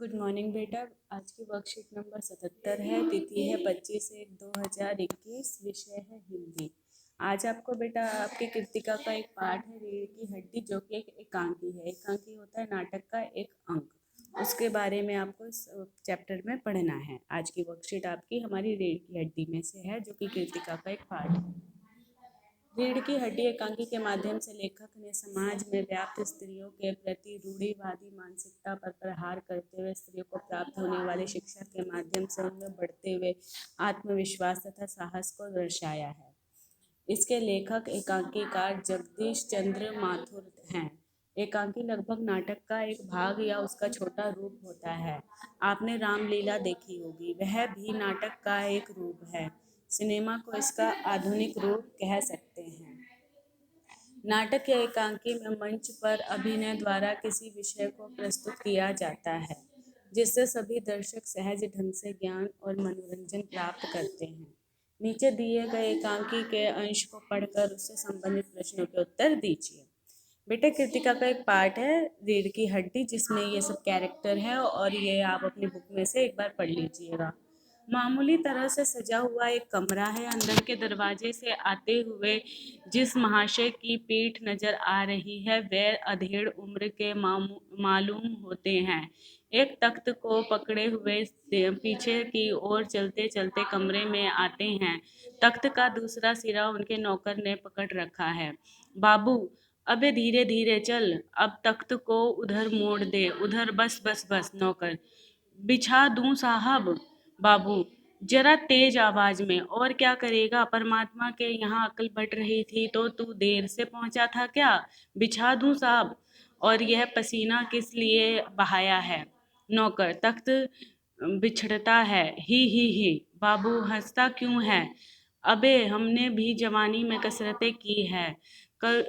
Good morning बेटा। आज की वर्कशीट नंबर 77 है। तिथि है 25/1/2021। विषय है हिंदी। आज आपको बेटा आपकी कृतिका का एक पाठ है रीढ़ की हड्डी, जो कि एक एकांकी है। एकांकी होता है नाटक का एक अंक। उसके बारे में आपको इस चैप्टर में पढ़ना है। आज की वर्कशीट आपकी हमारी रीढ़ की हड्डी में से है, जो कि कृतिका का एक पाठ है। रीढ़ की हड्डी एकांकी के माध्यम से लेखक ने समाज में व्याप्त स्त्रियों के प्रति रूढ़िवादी मानसिकता पर प्रहार करते हुए स्त्रियों को प्राप्त होने वाली शिक्षा के माध्यम से उनमें बढ़ते हुए आत्मविश्वास तथा साहस को दर्शाया है। इसके लेखक एकांकीकार जगदीश चंद्र माथुर हैं। एकांकी लगभग नाटक का एक भाग या उसका छोटा रूप होता है। आपने रामलीला देखी होगी, वह भी नाटक का एक रूप है। सिनेमा को इसका आधुनिक रूप कह सकते हैं। नाटक या एकांकी में मंच पर अभिनय द्वारा किसी विषय को प्रस्तुत किया जाता है, जिससे सभी दर्शक सहज ढंग से ज्ञान और मनोरंजन प्राप्त करते हैं। नीचे दिए गए एकांकी के अंश को पढ़कर उससे संबंधित प्रश्नों के उत्तर दीजिए। बेटा कृतिका का एक पार्ट है रीढ़ की हड्डी, जिसमें ये सब कैरेक्टर है, और ये आप अपनी बुक में से एक बार पढ़ लीजिएगा। मामूली तरह से सजा हुआ एक कमरा है। अंदर के दरवाजे से आते हुए जिस महाशय की पीठ नजर आ रही है, वे अधेड़ उम्र के मालूम होते हैं। एक तख्त को पकड़े हुए पीछे की ओर चलते चलते कमरे में आते हैं। तख्त का दूसरा सिरा उनके नौकर ने पकड़ रखा है। बाबू, अबे धीरे धीरे चल, अब तख्त को उधर मोड़ दे, उधर, बस बस बस। नौकर, बिछा दूं साहब। बाबू, जरा तेज आवाज में। और क्या करेगा, परमात्मा के यहाँ अकल बट रही थी तो तू देर से पहुंचा था क्या? बिछा दूं साहब। और यह पसीना किस लिए बहाया है? नौकर, तख्त बिछड़ता है। ही। बाबू, हंसता क्यों है? अबे हमने भी जवानी में कसरतें की है। कल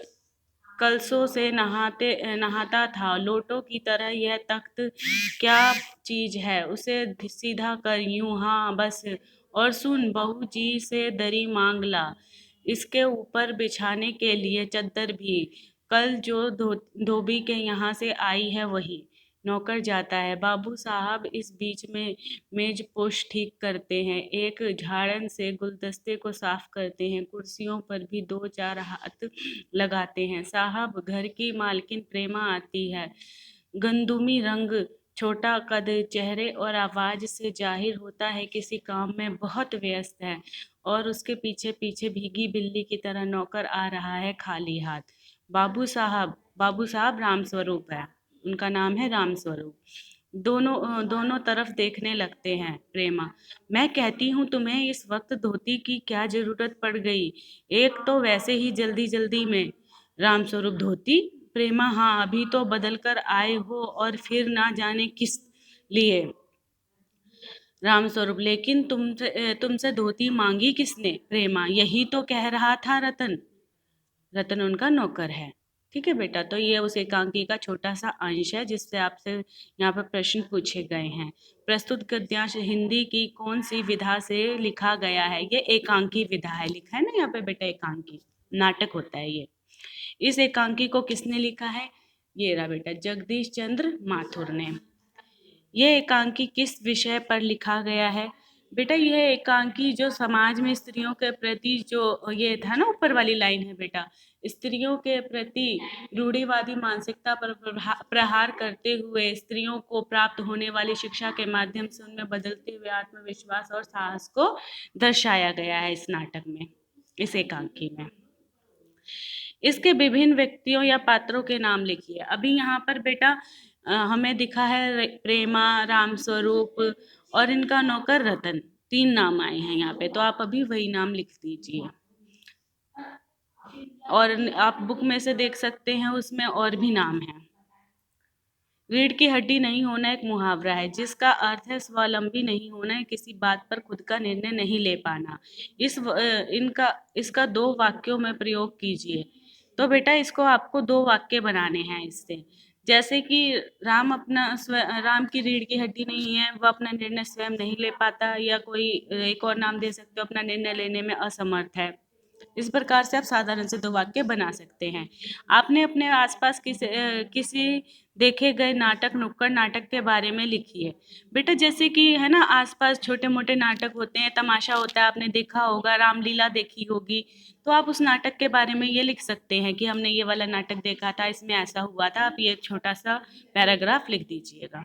कलसों से नहाता था। लोटों की तरह यह तख्त क्या चीज है? उसे सीधा कर, यूं, हाँ बस। और सुन, बहू जी से दरी मांग ला, इसके ऊपर बिछाने के लिए चद्दर भी। कल जो धोबी के यहाँ से आई है वही। नौकर जाता है। बाबू साहब इस बीच में मेज पोश ठीक करते हैं, एक झाड़न से गुलदस्ते को साफ करते हैं, कुर्सियों पर भी दो चार हाथ लगाते हैं। साहब, घर की मालकिन प्रेमा आती है। गंदुमी रंग, छोटा कद, चेहरे और आवाज से जाहिर होता है किसी काम में बहुत व्यस्त है। और उसके पीछे पीछे भीगी बिल्ली की तरह नौकर आ रहा है खाली हाथ। बाबू साहब राम स्वरूप है। उनका नाम है राम स्वरूप। दोनों तरफ देखने लगते हैं। प्रेमा, मैं कहती हूँ तुम्हें इस वक्त धोती की क्या जरूरत पड़ गई? एक तो वैसे ही जल्दी जल्दी में। राम स्वरूप, धोती? प्रेमा, हाँ, अभी तो बदल कर आए हो और फिर ना जाने किस लिए। राम स्वरूप, लेकिन तुमसे धोती मांगी किसने? प्रेमा, यही तो कह रहा था रतन। रतन उनका नौकर है। ठीक है बेटा, तो ये उस एकांकी का छोटा सा अंश है जिससे आपसे यहाँ पर प्रश्न पूछे गए हैं। प्रस्तुत गद्यांश हिंदी की कौन सी विधा से लिखा गया है? ये एकांकी विधा है। लिखा है ना यहाँ पे बेटा, एकांकी नाटक होता है ये। इस एकांकी को किसने लिखा है? ये रहा बेटा, जगदीश चंद्र माथुर ने। ये एकांकी किस विषय पर लिखा गया है? बेटा यह एकांकी जो समाज में स्त्रियों के प्रति जो ये था ना, ऊपर वाली लाइन है बेटा, स्त्रियों के प्रति रूढ़िवादी मानसिकता पर प्रहार करते हुए स्त्रियों को प्राप्त होने वाली शिक्षा के माध्यम से उनमें बदलते हुए आत्मविश्वास और साहस को दर्शाया गया है इस नाटक में, इस एकांकी में। इसके विभिन्न व्यक्तियों या पात्रों के नाम लिखिए। अभी यहाँ पर बेटा हमें दिखा है प्रेमा, राम स्वरूप और इनका नौकर रतन, 3 नाम आए हैं यहाँ पे, तो आप अभी वही नाम लिख दीजिए। और आप बुक में से देख सकते हैं, उसमें और भी नाम है। रीढ़ की हड्डी नहीं होना एक मुहावरा है जिसका अर्थ है स्वावलंबी नहीं होना है, किसी बात पर खुद का निर्णय नहीं ले पाना। इसका 2 वाक्यों में प्रयोग कीजिए। तो बेटा इसको आपको 2 वाक्य बनाने हैं इससे। जैसे कि राम की रीढ़ की हड्डी नहीं है, वह अपना निर्णय स्वयं नहीं ले पाता, या कोई एक और नाम दे सकते हो, अपना निर्णय लेने में असमर्थ है। इस प्रकार से आप साधारण से 2 वाक्य बना सकते हैं। आपने अपने आसपास किसी देखे गए नाटक, नुक्कड़ नाटक के बारे में लिखिए। बेटा जैसे कि है ना, आसपास छोटे मोटे नाटक होते हैं, तमाशा होता है, आपने देखा होगा, रामलीला देखी होगी, तो आप उस नाटक के बारे में ये लिख सकते हैं कि हमने ये वाला नाटक देखा था, इसमें ऐसा हुआ था। आप ये छोटा सा पैराग्राफ लिख दीजिएगा।